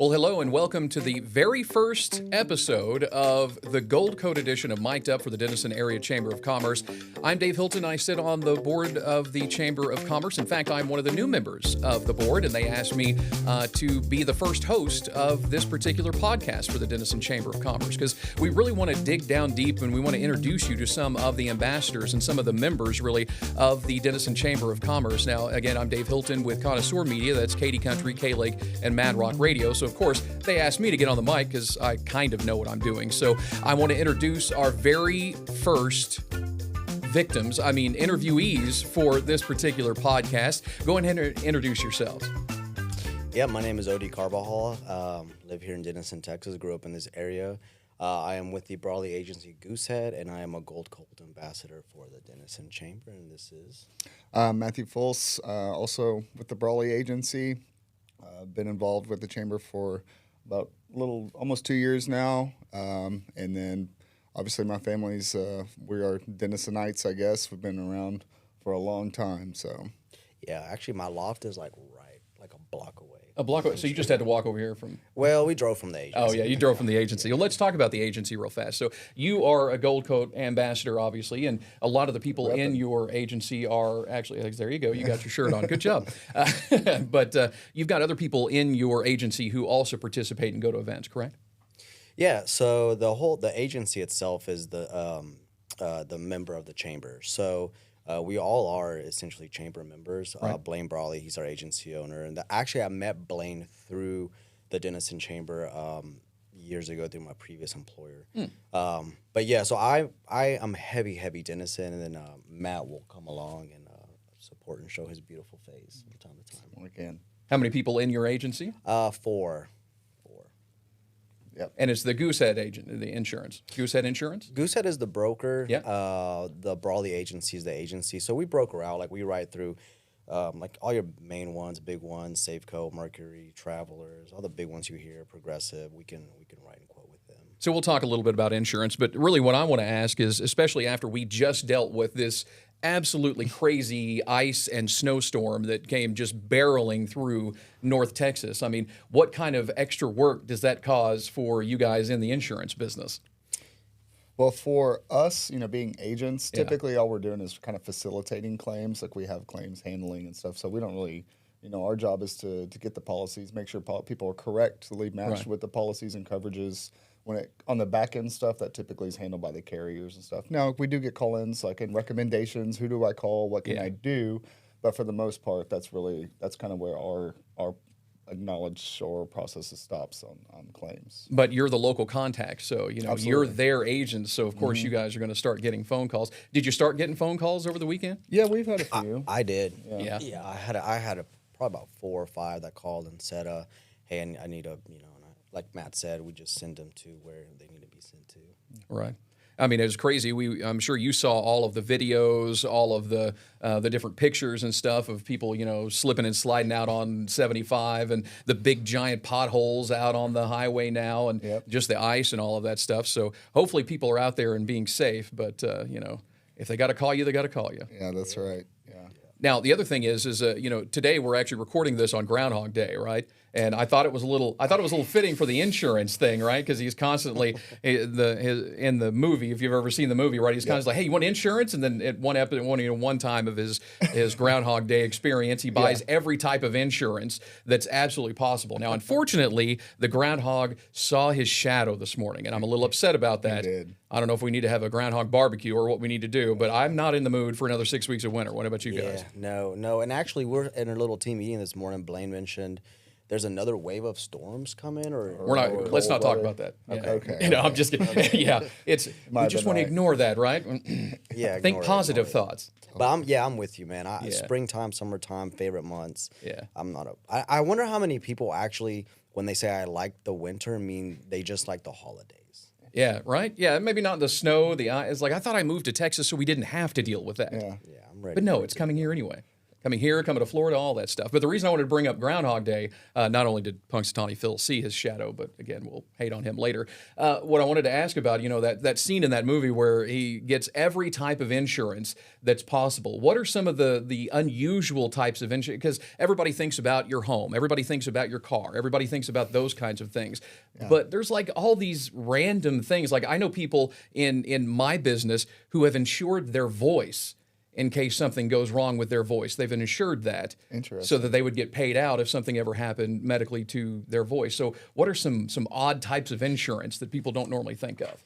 Well, hello and welcome to the very first episode of the Gold Coat edition of Mic'd Up for the Denison Area Chamber of Commerce. I'm Dave Hilton. I sit on the board of the Chamber of Commerce. In fact, I'm one of the new members of the board, and they asked me to be the first host of this particular podcast for the Denison Chamber of Commerce because we really want to dig down deep and we want to introduce you to some of the ambassadors and some of the members, really, of the Denison Chamber of Commerce. Now, again, I'm Dave Hilton with Connoisseur Media. That's Katy Country, K-Lake, and Mad Rock Radio. So, of course, they asked me to get on the mic because I kind of know what I'm doing. So I want to introduce our very first interviewees for this particular podcast. Go ahead and introduce yourselves. Yeah, my name is Odi Carbajal. Live here in Denison, Texas. Grew up in this area. I am with the Brawley Agency-Goosehead, and I am a Gold Coat ambassador for the Denison Chamber, and this is... Matt Fulce, also with the Brawley Agency. Been involved with the Chamber for about almost 2 years now. And then obviously my family's, we are Denisonites, I guess. We've been around for a long time, so. Yeah, actually my loft is like a block away. A block away. So you just had to walk over here from... Well, we drove from the agency. Oh, yeah, you drove from the agency. Well, let's talk about the agency real fast. So you are a Gold Coat ambassador, obviously, and a lot of the people in your agency are actually... There you go. You got your shirt on. Good job. But you've got other people in your agency who also participate and go to events, correct? Yeah, so the agency itself is the member of the chamber. So... we all are essentially chamber members. Right. Blaine Brawley, he's our agency owner. And actually, I met Blaine through the Denison Chamber years ago through my previous employer. But yeah, so I am heavy Denison, and then Matt will come along and support and show his beautiful face from time to time. We can. How many people in your agency? 4. Yep. And it's the Goosehead agent, the insurance. Goosehead Insurance? Goosehead is the broker. Yeah. The Brawley Agency is the agency. So we broker out. Like we write through like all your main ones, big ones, Safeco, Mercury, Travelers, all the big ones you hear, Progressive. We can write and quote with them. So we'll talk a little bit about insurance, but really what I want to ask is, especially after we just dealt with this absolutely crazy ice and snowstorm that came just barreling through North Texas. I mean, what kind of extra work does that cause for you guys in the insurance business? Well, for us, being agents, typically all we're doing is kind of facilitating claims. Like we have claims handling and stuff. So we don't really, our job is to get the policies, make sure people are correctly matched with the policies and coverages. On the back end stuff, that typically is handled by the carriers and stuff. Now, we do get call-ins, like in recommendations, who do I call, what can I do? But for the most part, that's kind of where our acknowledge or process stops on claims. But you're the local contact, so you're their agent. So of course you guys are going to start getting phone calls. Did you start getting phone calls over the weekend? Yeah, we've had a few. I did. Yeah. I had probably about 4 or 5 that called and said, "Hey, I need a like Matt said, we just send them to where they need to be sent to." Right. I mean, it was crazy. I'm sure you saw all of the videos, all of the different pictures and stuff of people, slipping and sliding out on 75 and the big giant potholes out on the highway now and just the ice and all of that stuff. So hopefully people are out there and being safe. But, if they got to call you, they got to call you. Yeah, that's right. Yeah. Now, the other thing is today we're actually recording this on Groundhog Day, right? And I thought it was a little fitting for the insurance thing, right? Because he's constantly in the movie. If you've ever seen the movie, right? He's constantly like, "Hey, you want insurance?" And then at one time of his Groundhog Day experience, he buys every type of insurance that's absolutely possible. Now, unfortunately, the groundhog saw his shadow this morning, and I'm a little upset about that. He did. I don't know if we need to have a groundhog barbecue or what we need to do, but I'm not in the mood for another 6 weeks of winter. What about you guys? No. And actually, we're in a little team meeting this morning. Blaine mentioned there's another wave of storms coming, let's not talk about that. Okay. I'm just kidding. We just want to ignore that, right? Think positive thoughts. But I'm with you, man. Springtime, summertime, favorite months. Yeah. I wonder how many people actually, when they say I like the winter, mean they just like the holidays. Yeah, right? Yeah, maybe not the snow, the ice. It's like, I thought I moved to Texas so we didn't have to deal with that. Yeah, I'm ready. But no, it's coming here anyway. coming here, coming to Florida, all that stuff. But the reason I wanted to bring up Groundhog Day, not only did Punxsutawney Phil see his shadow, but again, we'll hate on him later. What I wanted to ask about, that scene in that movie where he gets every type of insurance that's possible. What are some of the unusual types of insurance? Because everybody thinks about your home, everybody thinks about your car, everybody thinks about those kinds of things. Yeah. But there's like all these random things. Like I know people in my business who have insured their voice in case something goes wrong with their voice. They've insured that so that they would get paid out if something ever happened medically to their voice. So what are some odd types of insurance that people don't normally think of?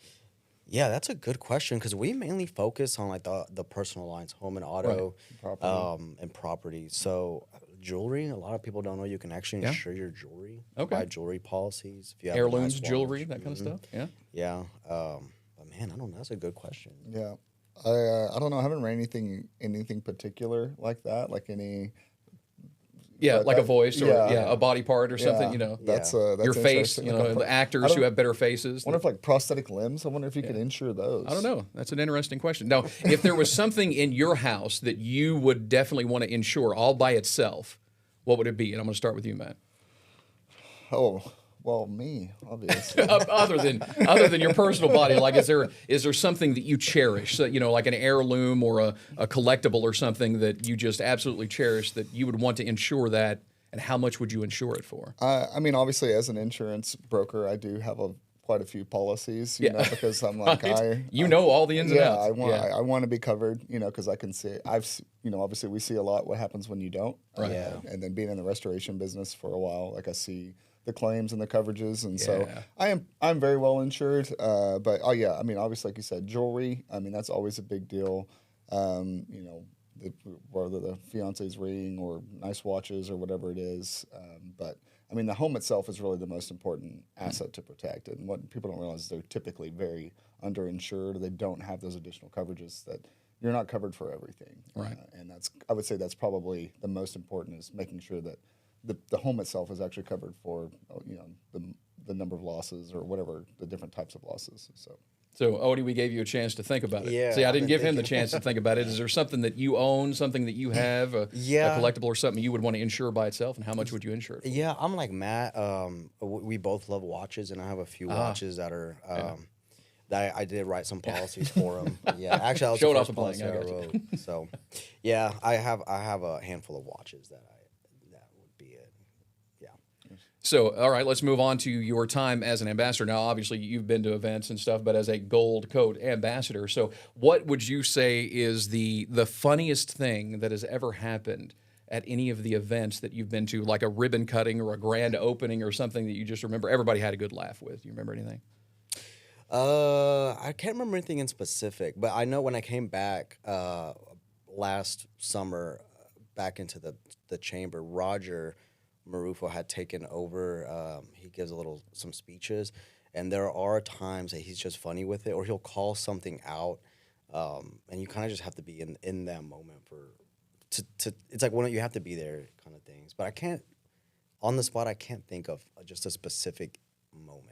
Yeah, that's a good question because we mainly focus on like the personal lines, home and auto, and property. So jewelry, a lot of people don't know you can actually insure your jewelry. Okay. Buy jewelry policies. If you have heirlooms, jewelry, that kind of stuff. Yeah. Yeah. But man, I don't know. That's a good question. Yeah. I don't know. I haven't read anything particular like that, like any. Yeah, like a voice or a body part or something. That's your face. The actors who have better faces. I wonder if like prosthetic limbs. I wonder if you could insure those. I don't know. That's an interesting question. Now, if there was something in your house that you would definitely want to insure all by itself, what would it be? And I'm going to start with you, Matt. Oh. Well, me, obviously. other than your personal body, like is there something that you cherish, so, like an heirloom or a collectible or something that you just absolutely cherish that you would want to insure that, and how much would you insure it for? I mean, obviously, as an insurance broker, I do have quite a few policies, because I'm like right. All the ins and outs. I want to be covered, because I can see obviously we see a lot what happens when you don't, right? And then being in the restoration business for a while, like I see the claims and the coverages, and so I'm very well insured. But I mean, obviously, like you said, jewelry. I mean, that's always a big deal. Whether the fiance's ring or nice watches or whatever it is. But I mean, the home itself is really the most important asset to protect. And what people don't realize is they're typically very underinsured. They don't have those additional coverages that you're not covered for everything. Right. And I would say that's probably the most important, is making sure that the home itself is actually covered for, the number of losses or whatever the different types of losses. So Odi, we gave you a chance to think about it. Yeah, see, I didn't give him the chance to think about it. Is there something that you own, something that you have, a collectible or something you would want to insure by itself, and how much would you insure it for? Yeah, I'm like Matt. We both love watches, and I have a few watches that are that I did write some policies for them. Yeah, actually, I was Showed the off first the policy playing, I wrote. So, yeah, I have a handful of watches that would be it. Yeah. So, all right, let's move on to your time as an ambassador. Now, obviously, you've been to events and stuff, but as a Gold Coat ambassador, so what would you say is the funniest thing that has ever happened at any of the events that you've been to, like a ribbon cutting or a grand opening or something that you just remember everybody had a good laugh with? Do you remember anything? I can't remember anything in specific, but I know when I came back last summer back into the chamber, Roger Marufo had taken over. He gives some speeches, and there are times that he's just funny with it, or he'll call something out, and you kind of just have to be in that moment to it's like you have to be there kind of things. But I can't, on the spot, I can't think of just a specific moment.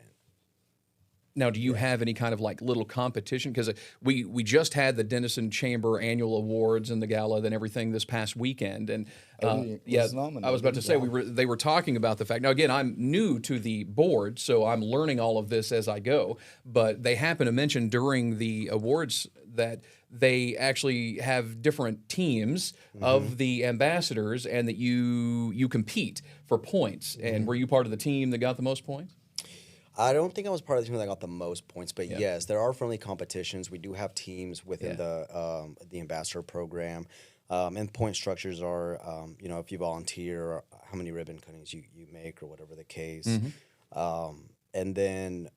Now, do you have any kind of like little competition? Because we just had the Denison Chamber Annual Awards and the gala and everything this past weekend, and I was about to say they were talking about the fact. Now, again, I'm new to the board, so I'm learning all of this as I go. But they happen to mention during the awards that they actually have different teams of the ambassadors, and that you compete for points. And were you part of the team that got the most points? I don't think I was part of the team that got the most points, but yes, there are friendly competitions. We do have teams within the ambassador program, and point structures are, if you volunteer, how many ribbon cuttings you make, or whatever the case. And then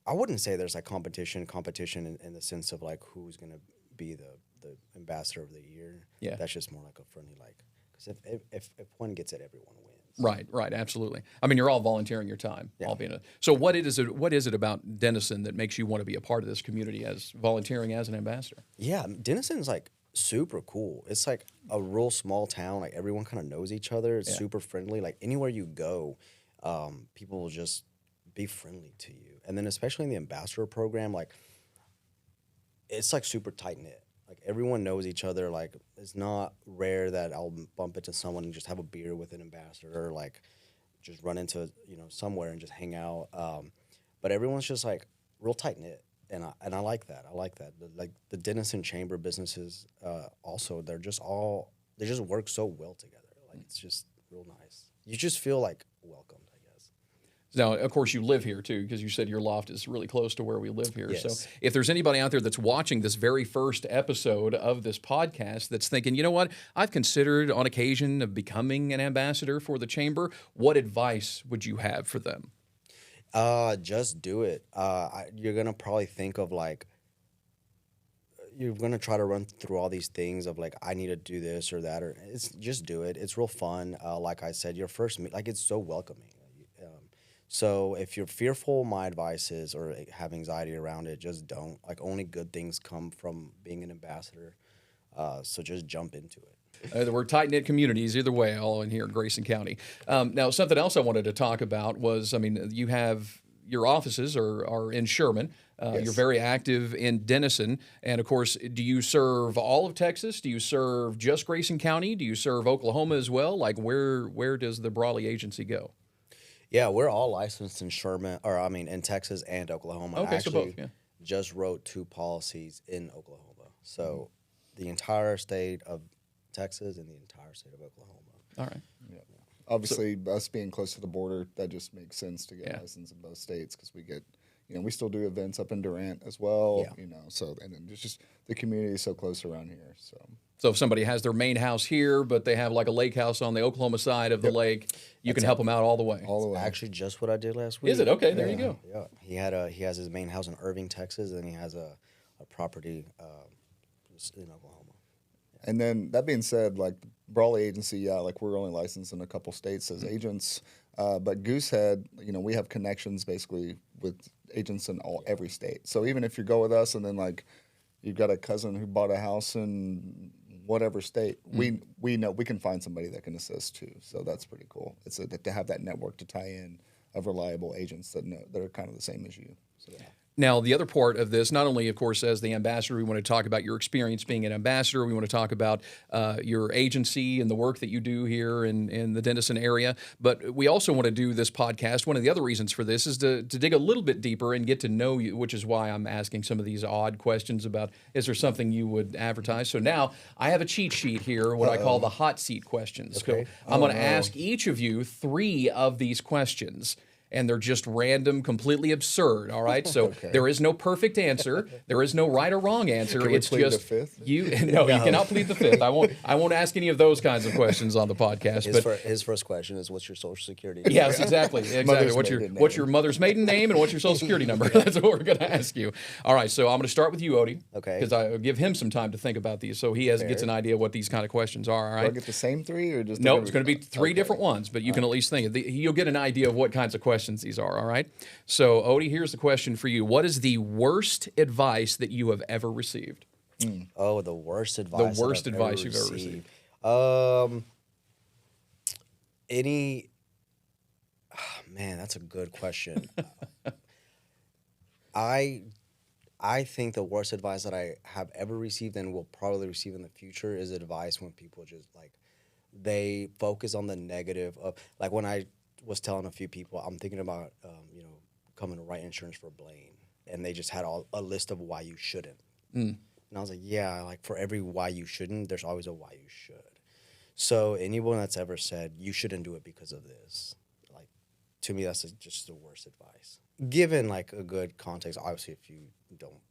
I wouldn't say there's like competition in the sense of like who's going to be the ambassador of the year. Yeah, that's just more like a friendly because if one gets it, everyone wins. Right, absolutely. I mean, you're all volunteering your time. All being so what is it about Denison that makes you want to be a part of this community as volunteering as an ambassador? Yeah, Denison's like super cool. It's like a real small town. Like everyone kind of knows each other. It's super friendly. Like anywhere you go, people will just be friendly to you. And then especially in the ambassador program, like it's like super tight knit. Like everyone knows each other. Like it's not rare that I'll bump into someone and just have a beer with an ambassador, or like just run into somewhere and just hang out. But everyone's just like real tight knit, and I like that. I like that. Like the Denison Chamber businesses, also they just work so well together. Like it's just real nice. You just feel like welcomed, I guess. Now, of course, you live here too, because you said your loft is really close to where we live here. Yes. So if there's anybody out there that's watching this very first episode of this podcast that's thinking, you know what, I've considered on occasion of becoming an ambassador for the chamber, what advice would you have for them? Just do it. You're going to probably think of like, you're going to try to run through all these things of like, I need to do this or that, or it's just do it. It's real fun. Like I said, your first meet, like it's so welcoming. So if you're fearful, my advice is, or have anxiety around it, just don't. Like only good things come from being an ambassador. So just jump into it. We're tight-knit communities either way, all in here in Grayson County. Now, something else I wanted to talk about was, I mean, you have your offices are in Sherman. Yes. You're very active in Denison. And, of course, do you serve all of Texas? Do you serve just Grayson County? Do you serve Oklahoma as well? Like, where does the Brawley Agency go? Yeah, we're all licensed in in Texas and Oklahoma. Okay, Actually, so both, yeah. just wrote 2 policies in Oklahoma. So the entire state of Texas and the entire state of Oklahoma. All right. Yeah. Obviously, us being close to the border, that just makes sense to get licensed in both states because we get, we still do events up in Durant as well. Yeah. So and then just the community is so close around here. So if somebody has their main house here, but they have like a lake house on the Oklahoma side of the lake, you can help them out all the way. All the way. Actually, just what I did last week. Is it? Okay, there you go. Yeah, he has his main house in Irving, Texas, and he has a property in Oklahoma. And then that being said, like Brawley Agency, like we're only licensed in a couple states as agents, but Goosehead, we have connections basically with agents in every state. So even if you go with us and then like you've got a cousin who bought a house in whatever state, we know we can find somebody that can assist too. So that's pretty cool. It's to have that network to tie in of reliable agents that are kind of the same as you. So Now, the other part of this, not only, of course, as the ambassador, we want to talk about your experience being an ambassador. We want to talk about your agency and the work that you do here in the Denison area. But we also want to do this podcast. One of the other reasons for this is to dig a little bit deeper and get to know you, which is why I'm asking some of these odd questions about, is there something you would advertise? So now I have a cheat sheet here, what I call the hot seat questions. Okay. So I'm going to ask each of you 3 of these questions. And they're just random, completely absurd. All right, so there is no perfect answer. There is no right or wrong answer. Can we it's plead just the 5th? you. No, you cannot plead the 5th. I won't ask any of those kinds of questions on the podcast. His first question is, "What's your social security?" Yes, exactly. What's your mother's maiden name and what's your social security number? That's what we're going to ask you. All right, so I'm going to start with you, Odi. Okay. Because I give him some time to think about these, so he gets an idea what these kind of questions are. All right. Do I get the same 3 or just No, it's going to be 3 different ones, but you can at least think. You'll get an idea of what kinds of questions these are, all right? So, Odi, here's the question for you. What is the worst advice that you have ever received? Oh, the worst advice. The worst advice you've ever received. Man, that's a good question. I think the worst advice that I have ever received and will probably receive in the future is advice when people just like, they focus on the negative of, like when I was telling a few people, I'm thinking about, coming to write insurance for Blaine. And they just had a list of why you shouldn't. And I was like, yeah, like for every why you shouldn't, there's always a why you should. So anyone that's ever said, you shouldn't do it because of this, like, to me, that's just the worst advice. Given like a good context, obviously if you don't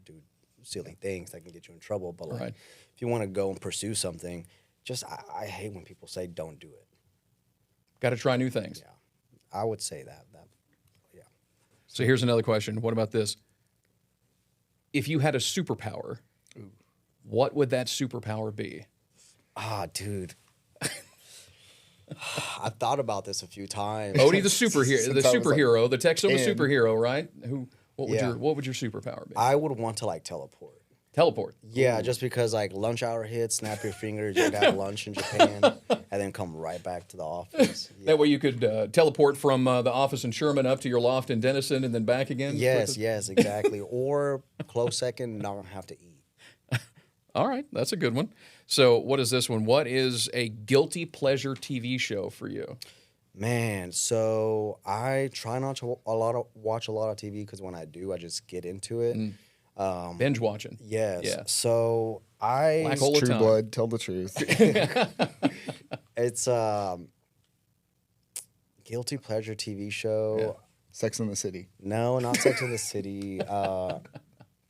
do silly things that can get you in trouble, but like if you want to go and pursue something, just I hate when people say don't do it. Got to try new things. Yeah, I would say that. Yeah. So here's another question. What about this? If you had a superpower, what would that superpower be? Dude. I've thought about this a few times. Odi, the superhero, the Texoma superhero, right? What would your superpower be? I would want to like teleport. Teleport. Yeah, just because like lunch hour hits, snap your fingers, you have lunch in Japan, and then come right back to the office. Yeah. That way you could teleport from the office in Sherman up to your loft in Denison and then back again? Yes, exactly. Or close second, not have to eat. All right, that's a good one. So what is this one? What is a guilty pleasure TV show for you? Man, so I try not to watch a lot of TV because when I do, I just get into it. Binge watching. Yes. Yeah. So I Black hole of True time. Blood, tell the truth. it's guilty pleasure TV show. Sex in the City. No, not Sex and the City.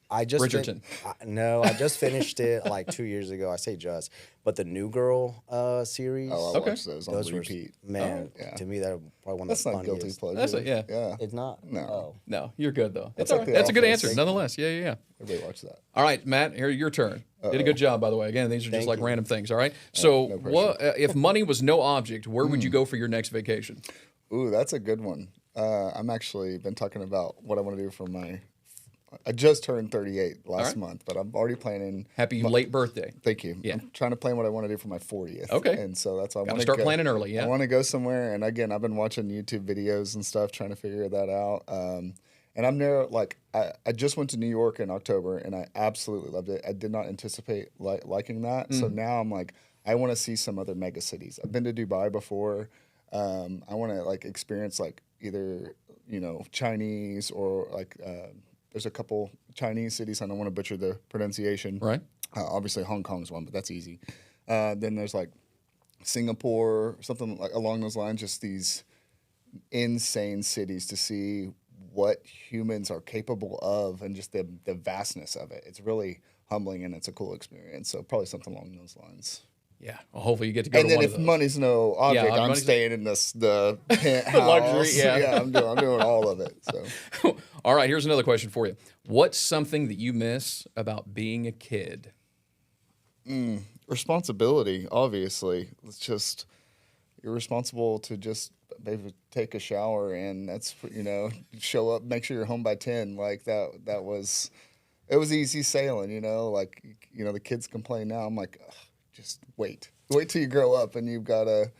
I just Bridgerton. I just finished it like 2 years ago. I say just, but the New Girl series. Oh, I Okay. watched those on those were repeat. man. yeah. To me, that probably one of That's the not guilty funniest. pleasure. That's Yeah. It's not. No. Oh. No, you're good though. That's That's all like right. The That's a good Office. answer, nonetheless. Yeah. Everybody watch that. All right, Matt, here your turn. Did a good job, by the way. Again, these are just Thank like you. random things. All right. So, no pressure. what if money was no object? Where would you go for your next vacation? Ooh, that's a good one. I'm actually been talking about what I want to do for my. I just turned 38 last right. month, but I'm already planning. Happy late birthday. Thank you. Yeah. I'm trying to plan what I want to do for my 40th. Okay. And so that's why I Gotta want to start planning early, yeah. I want to go somewhere, and again, I've been watching YouTube videos and stuff, trying to figure that out. And I'm there. Like I just went to New York in October, and I absolutely loved it. I did not anticipate liking that. So now I'm like, I want to see some other mega cities. I've been to Dubai before. I want to like experience like either Chinese or like there's a couple Chinese cities. I don't want to butcher the pronunciation. Right. Obviously, Hong Kong's one, but that's easy. Then there's like Singapore, something like along those lines. Just these insane cities to see what humans are capable of, and just the vastness of it. It's really humbling, and it's a cool experience. So probably something along those lines. Yeah. Well, hopefully you get to go And to then one if of those. money's no object, I'm money's- staying in the penthouse. luxury, yeah. I'm doing all of it. So. All right. Here's another question for you. What's something that you miss about being a kid? Responsibility, obviously. It's just you're responsible to just maybe take a shower, and that's show up, make sure you're home by 10. Like that was it was easy sailing. Like the kids complain now. I'm like, ugh, just wait till you grow up, and you've got to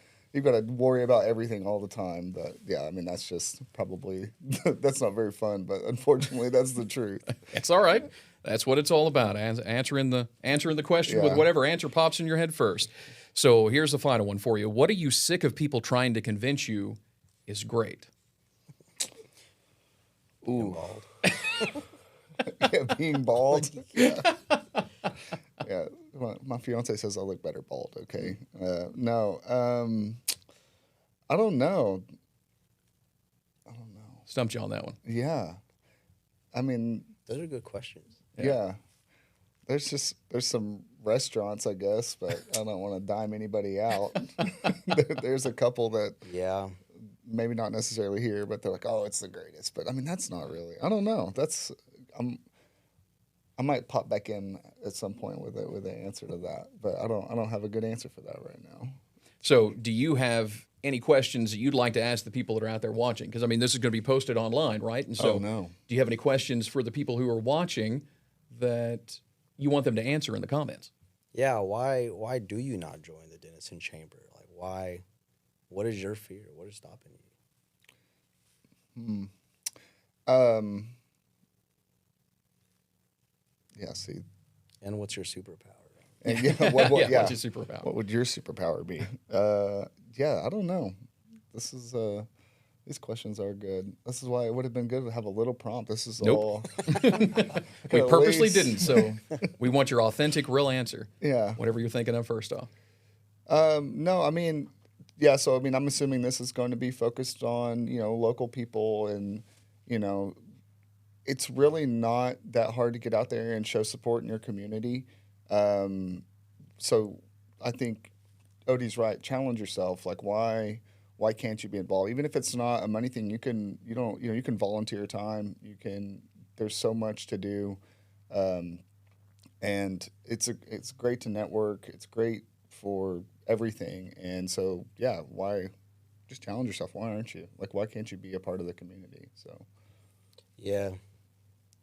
worry about everything all the time. But yeah, I mean that's just probably that's not very fun, but unfortunately that's the truth. It's all right. That's what it's all about. Answering the question with Yeah. whatever answer pops in your head first. So here's the final one for you. What are you sick of people trying to convince you is great? Ooh. Yeah, being bald. Yeah. Yeah. My fiance says I look better bald. Okay. No. I don't know. Stumped you on that one. Yeah. I mean, Those are good questions. yeah. There's some restaurants, I guess, but I don't want to dime anybody out. There's a couple that Yeah. maybe not necessarily here, but they're like, oh, it's the greatest. But I mean, that's not really. I don't know. I might pop back in at some point with an answer to that, but I don't have a good answer for that right now. So do you have any questions that you'd like to ask the people that are out there watching? Because, I mean, this is going to be posted online, right? And so Oh, no. do you have any questions for the people who are watching that you want them to answer in the comments? Yeah. Why do you not join the Denison Chamber? Like, why? What is your fear? What is stopping you? Yeah. See. And what's your superpower? And yeah. What, Yeah, what's your superpower? What would your superpower be? Yeah. I don't know. This is. These questions are good. This is why it would have been good to have a little prompt. This is Nope. all. We at purposely least- didn't, so we want your authentic, real answer. Yeah. Whatever you're thinking of first off. No, I mean, yeah. So I mean, I'm assuming this is going to be focused on local people, and it's really not that hard to get out there and show support in your community. So I think Odi's right. Challenge yourself. Like, why can't you be involved? Even if it's not a money thing, you can volunteer time. There's so much to do, and it's great to network. It's great for everything. And so, yeah, why just challenge yourself? Why aren't you? Like, why can't you be a part of the community? So, Yeah.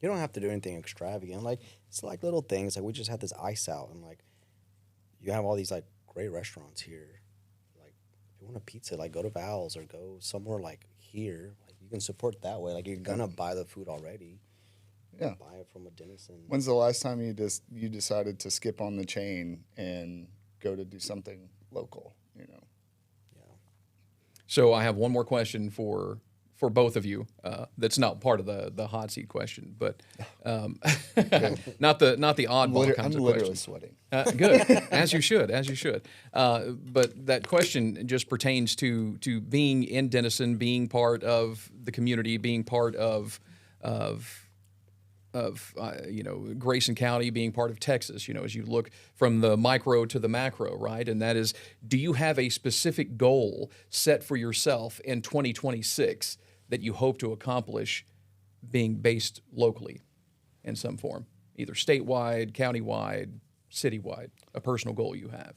You don't have to do anything extravagant. Like, it's like little things. Like, we just had this ice out, and like, you have all these like great restaurants here. Like, if you want a pizza, like go to Val's or go somewhere like here. Like, you can support that way. Like, you're gonna buy the food already. Yeah. buy it from a Denison. When's the last time you decided to skip on the chain and go to do something local? You know. Yeah. So I have one more question for both of you. That's not part of the hot seat question, but not the oddball kinds I'm of literally questions. sweating. Good, as you should. But that question just pertains to being in Denison, being part of the community, being part of Grayson County, being part of Texas. You know, as you look from the micro to the macro, right? And that is, do you have a specific goal set for yourself in 2026 that you hope to accomplish, being based locally in some form, either statewide, countywide, citywide, a personal goal you have?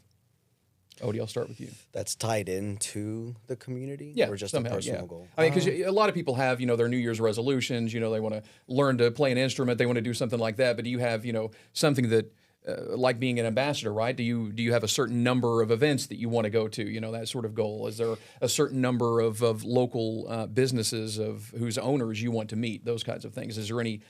Odi, I'll start with you. That's tied into the community, Yeah, or just somehow, a personal yeah. goal? I mean, because a lot of people have, their New Year's resolutions. They want to learn to play an instrument. They want to do something like that. But do you have, something that, like being an ambassador, right? Do you have a certain number of events that you want to go to? That sort of goal. Is there a certain number of local businesses of whose owners you want to meet? Those kinds of things. Is there any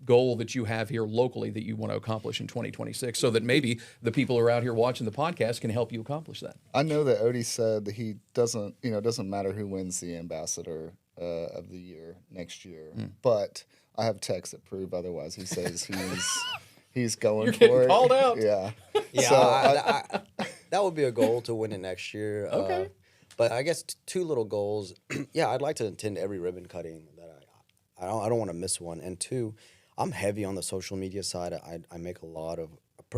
goal that you have here locally that you want to accomplish in 2026, so that maybe the people who are out here watching the podcast can help you accomplish that? I know that Odi said that he doesn't matter who wins the ambassador of the year next year, but I have texts that prove otherwise. He says he's going You're for getting it. called out. Yeah. Yeah, So that would be a goal to win it next year. Okay. But I guess two little goals. Yeah, I'd like to attend every ribbon cutting that I don't want to miss one. And two, I'm heavy on the social media side. I make a lot of,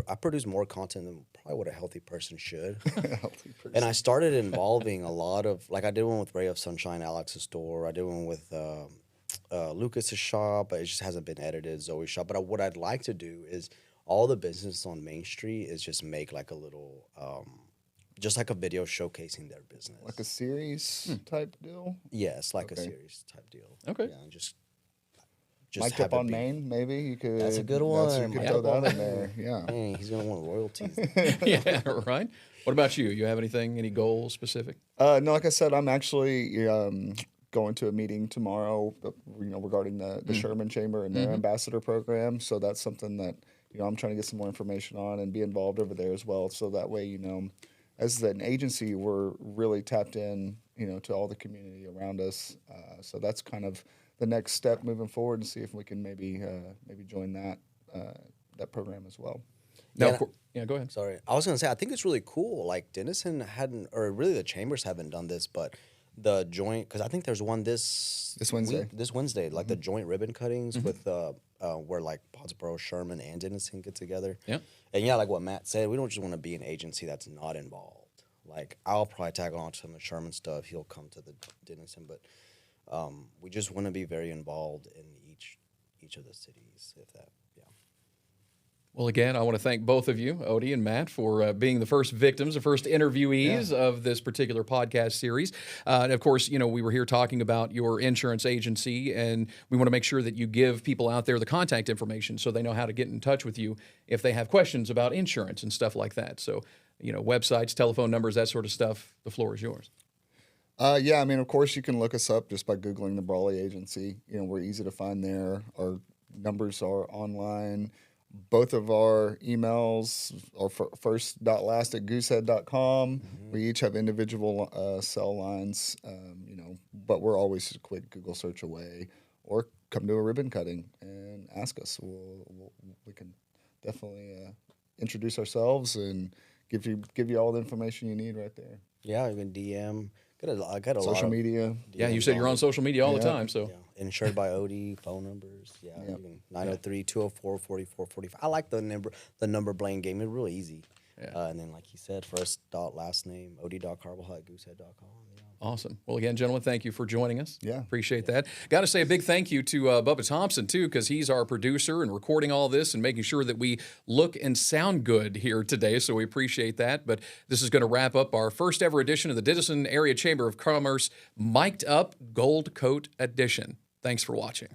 I produce more content than probably what a healthy person should. And I started involving a lot of, like I did one with Ray of Sunshine, Alex's store. I did one with Lucas's shop, but it just hasn't been edited, Zoe's shop. But what I'd like to do is all the business on Main Street is just make like a little, just like a video showcasing their business. like a series type deal. Yes, like a Okay. series type deal. Okay. Yeah, and just Mike have up it on be- Main, maybe you could. That's a good You one. could Mike throw up on that in Main. there. Yeah. Dang, he's gonna want royalties. Yeah, right. What about you? You have any goals specific? No, like I said, I'm actually going to a meeting tomorrow, regarding the Sherman Chamber and their ambassador program. So that's something that, I'm trying to get some more information on and be involved over there as well. So that way, as an agency, we're really tapped in, to all the community around us. So that's kind of the next step moving forward, and see if we can maybe join that program as well. No, Yeah, go ahead. Sorry, I was gonna say I think it's really cool. Like Denison hadn't, or really the chambers haven't done this, but the joint, because I think there's one this Wednesday. This Wednesday, like the joint ribbon cuttings with where like Pottsboro, Sherman, and Denison get together. Yeah. And yeah, like what Matt said, we don't just want to be an agency that's not involved. Like I'll probably tag on to some of the Sherman stuff. He'll come to the Denison, but we just want to be very involved in each of the cities. If that, yeah. Well, again, I want to thank both of you, Odi and Matt, for being the first victims, the first interviewees of this particular podcast series. And of course, we were here talking about your insurance agency, and we want to make sure that you give people out there the contact information so they know how to get in touch with you if they have questions about insurance and stuff like that. So, websites, telephone numbers, that sort of stuff, the floor is yours. Yeah, I mean, of course, you can look us up just by Googling the Brawley Agency. We're easy to find there. Our numbers are online. Both of our emails are first.last@goosehead.com. We each have individual cell lines, but we're always a quick Google search away. Or come to a ribbon cutting and ask us. We can definitely introduce ourselves and give you all the information you need right there. Yeah, you can DM. I got a lot Social of media. Yeah, you said you're on social media all the time, so. Yeah. Insured by Odi, phone numbers. Yeah, you can 903-204-4445. I like the number Blaine gave me. Really easy. Yeah. And then, like he said, first dot last name, Odi.Carbajal@goosehead.com. Yeah. Awesome. Well, again, gentlemen, thank you for joining us. Yeah. Appreciate that. Got to say a big thank you to Bubba Thompson, too, because he's our producer and recording all this and making sure that we look and sound good here today, so we appreciate that. But this is going to wrap up our first ever edition of the Denison Area Chamber of Commerce Mic'd Up Gold Coat Edition. Thanks for watching.